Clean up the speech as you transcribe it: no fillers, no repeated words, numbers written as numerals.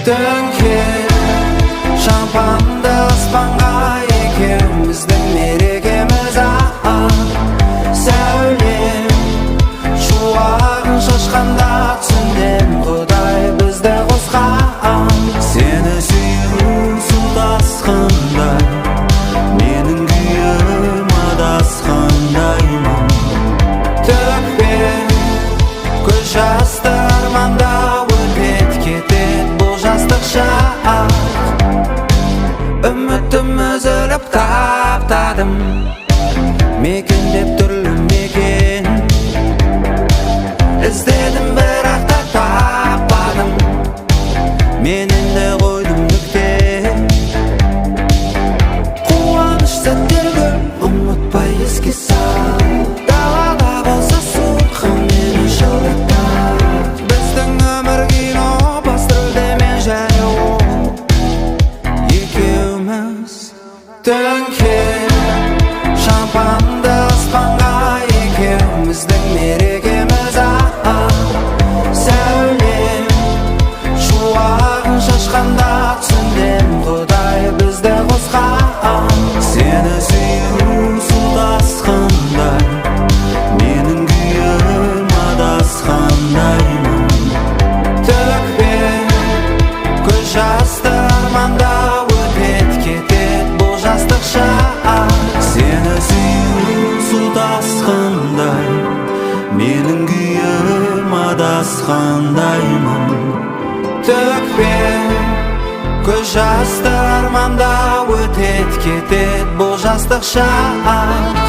Döngel şampanды аспанға екеуміздің мерекеміз сәулем шуағын шашқанда түсіндім Құдай бізді қосқан сені сүю су тасқандай менің күйім адасқандаймын төкпе көз жасты арманда өтеді кетеді бұл жастық шақ үмітім үзіліп таптадым мекендеп түрлі мекен іздедім бірақ та таппадым мен енді қойдым нүкте қуаныш сәттерді ұмытпай еске сал далада болса суық мені жылытар біздің өмір кино басты рөлде мен және ол екеуміз төңкер шампанды аспанға екеуміздің мерекеміз сәулем шуағын шашқанда түсіндім Құдай бізді қосқан сені сүю су тасқандай менің күйім адасқандаймын төкпе көз жасты арманда өтеді кетеді бұл жастық шақ сені сүю су тасқандай менің күйім адасқандаймын төкпе көз жасты арманда өтеді кетеді бұл жастық шақ